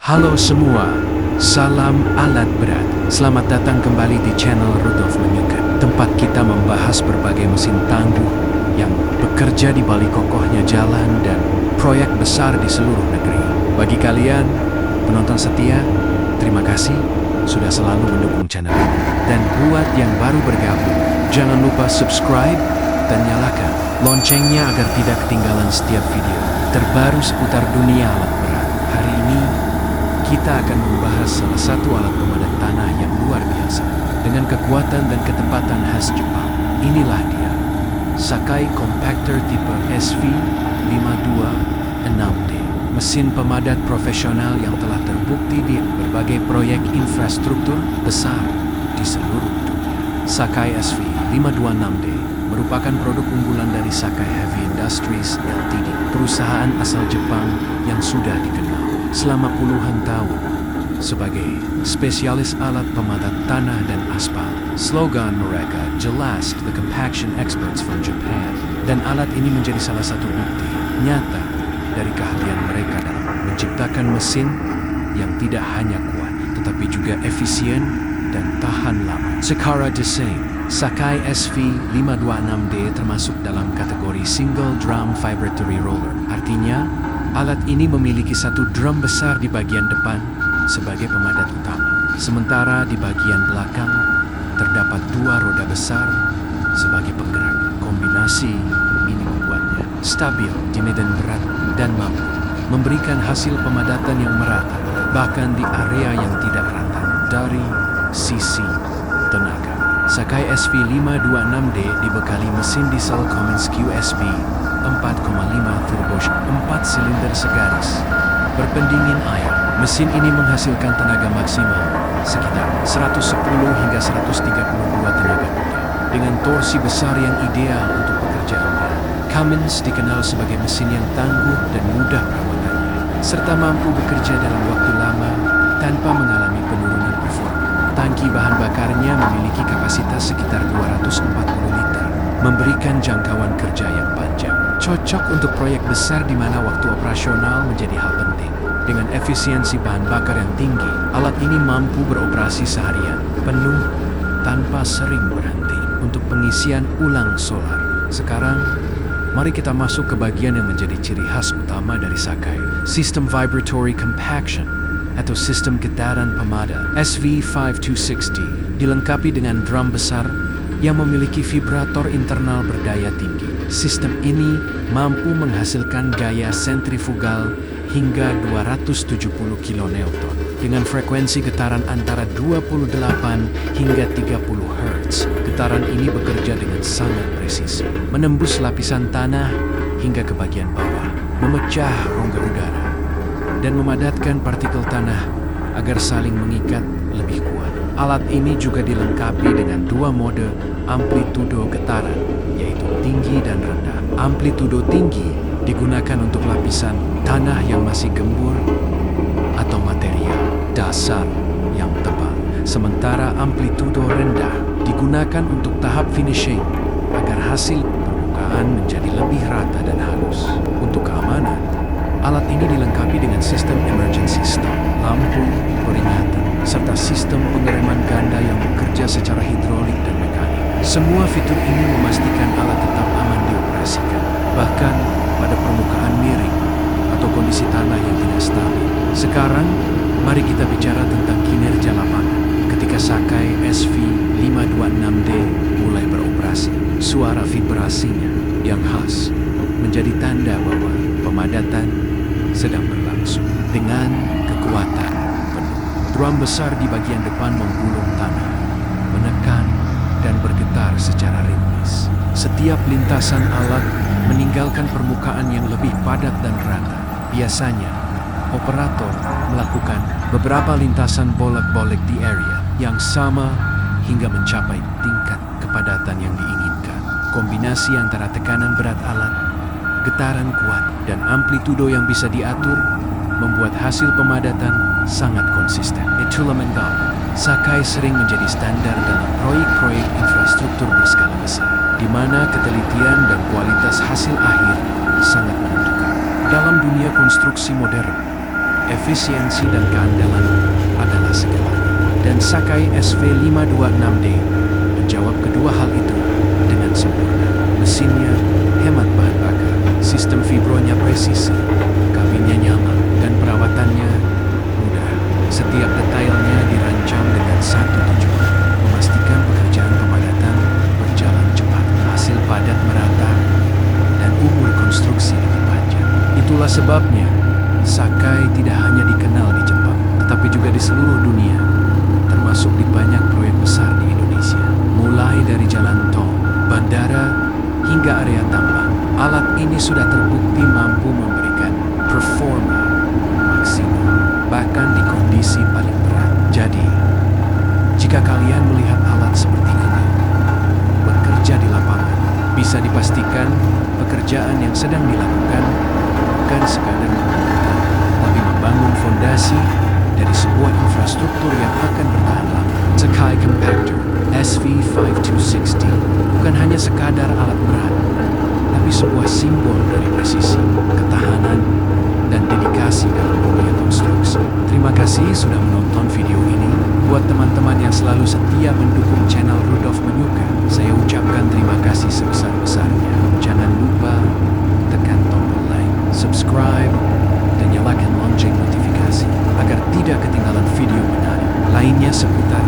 Halo semua, salam alat berat. Selamat datang kembali di channel Rudolf Menyukat, tempat kita membahas berbagai mesin tangguh yang bekerja di balik kokohnya jalan dan proyek besar di seluruh negeri. Bagi kalian, penonton setia, terima kasih sudah selalu mendukung channel ini. Dan buat yang baru bergabung, jangan lupa subscribe dan nyalakan loncengnya agar tidak ketinggalan setiap video terbaru seputar dunia alat berat. Hari ini, kita akan membahas salah satu alat pemadat tanah yang luar biasa dengan kekuatan dan ketepatan khas Jepang. Inilah dia, Sakai Compactor tipe SV526D, mesin pemadat profesional yang telah terbukti di berbagai proyek infrastruktur besar di seluruh dunia. Sakai SV526D merupakan produk unggulan dari Sakai Heavy Industries Ltd, perusahaan asal Jepang yang sudah dikenal selama puluhan tahun sebagai spesialis alat pemadat tanah dan aspal. Slogan mereka jelas "The Compaction Experts from Japan", dan alat ini menjadi salah satu bukti nyata dari keahlian mereka dalam menciptakan mesin yang tidak hanya kuat tetapi juga efisien dan tahan lama. Secara desain, Sakai SV526D termasuk dalam kategori Single Drum Vibratory Roller. Artinya, alat ini memiliki satu drum besar di bagian depan sebagai pemadat utama. Sementara di bagian belakang terdapat dua roda besar sebagai penggerak. Kombinasi ini membuatnya stabil di medan berat dan mampu memberikan hasil pemadatan yang merata, bahkan di area yang tidak rata dari sisi tenaga. Sakai SV526D dibekali mesin diesel Cummins QSB 4,5 turbo 4 silinder segaris berpendingin air. Mesin ini menghasilkan tenaga maksimal sekitar 110 hingga 132 tenaga kuda dengan torsi besar yang ideal untuk pekerjaan berat. Cummins dikenal sebagai mesin yang tangguh dan mudah perawatannya, serta mampu bekerja dalam waktu lama tanpa mengalami penurunan performa. Tangki bahan bakarnya memiliki kapasitas sekitar 240 liter, memberikan jangkauan kerja yang panjang. Cocok untuk proyek besar di mana waktu operasional menjadi hal penting. Dengan efisiensi bahan bakar yang tinggi, alat ini mampu beroperasi seharian penuh tanpa sering berhenti untuk pengisian ulang solar. Sekarang, mari kita masuk ke bagian yang menjadi ciri khas utama dari Sakai, Sistem Vibratory Compaction atau sistem getaran pemadat. SV526D dilengkapi dengan drum besar yang memiliki vibrator internal berdaya tinggi. Sistem ini mampu menghasilkan gaya sentrifugal hingga 270 kN dengan frekuensi getaran antara 28 hingga 30 Hz. Getaran ini bekerja dengan sangat presisi, menembus lapisan tanah hingga ke bagian bawah, memecah rongga udara, dan memadatkan partikel tanah agar saling mengikat lebih kuat. Alat ini juga dilengkapi dengan dua mode amplitudo getaran, yaitu tinggi dan rendah. Amplitudo tinggi digunakan untuk lapisan tanah yang masih gembur atau material dasar yang tebal. Sementara amplitudo rendah digunakan untuk tahap finishing agar hasil permukaan menjadi lebih rata dan halus. Untuk keamanan, alat ini dilengkapi dengan sistem emergency stop, lampu peringatan, serta sistem pengereman ganda yang bekerja secara hidrolik dan mekanik. Semua fitur ini memastikan alat tetap aman dioperasikan, bahkan pada permukaan miring atau kondisi tanah yang tidak stabil. Sekarang, mari kita bicara tentang kinerja lapangan. Ketika Sakai SV526D mulai beroperasi, suara vibrasinya yang khas menjadi tanda bahwa pemadatan sedang berlangsung dengan kekuatan penuh. Drum besar di bagian depan menggulung tanah, menekan dan bergetar secara ritmis. Setiap lintasan alat meninggalkan permukaan yang lebih padat dan rata. Biasanya, operator melakukan beberapa lintasan bolak-balik di area yang sama hingga mencapai tingkat kepadatan yang diinginkan. Kombinasi antara tekanan berat alat, getaran kuat, dan amplitudo yang bisa diatur membuat hasil pemadatan sangat konsisten. Itulah mengapa Sakai sering menjadi standar dalam proyek-proyek infrastruktur berskala besar, di mana ketelitian dan kualitas hasil akhir sangat menentukan. Dalam dunia konstruksi modern, efisiensi dan keandalan adalah segalanya. Dan Sakai SV526D menjawab kedua hal itu dengan sempurna. Mesinnya hemat bahan bakar, sistem vibronya presisi, kabinnya nyaman, dan perawatannya mudah. Setiap detailnya dirancang dengan satu tujuan, memastikan pekerjaan pemadatan berjalan cepat, hasil padat merata, dan umur konstruksi lebih panjang. Itulah sebabnya Sakai tidak hanya dikenal di Jepang, tetapi juga di seluruh dunia, termasuk di banyak proyek besar di Indonesia. Mulai dari jalan tol, bandara, hingga area tambang, alat ini sudah terbukti mampu memberikan performa maksimal, bahkan di kondisi paling berat. Jadi, jika kalian melihat alat seperti ini bekerja di lapangan, bisa dipastikan pekerjaan yang sedang dilakukan bukan sekadar mengumpulkan, tapi membangun fondasi dari sebuah infrastruktur yang akan bertahan lama. Sakai Compactor SV5260 bukan hanya sekadar alat berat, tapi sebuah simbol dari presisi, ketahanan, dan dedikasi dalam dunia konstruksi. Terima kasih sudah menonton video ini. Buat teman-teman yang selalu setia mendukung channel Rudolf Menyuka, saya ucapkan terima kasih sebesar-besarnya. Jangan lupa tekan tombol like, subscribe, dan nyalakan lonceng notifikasi agar tidak ketinggalan video menarik lainnya seputar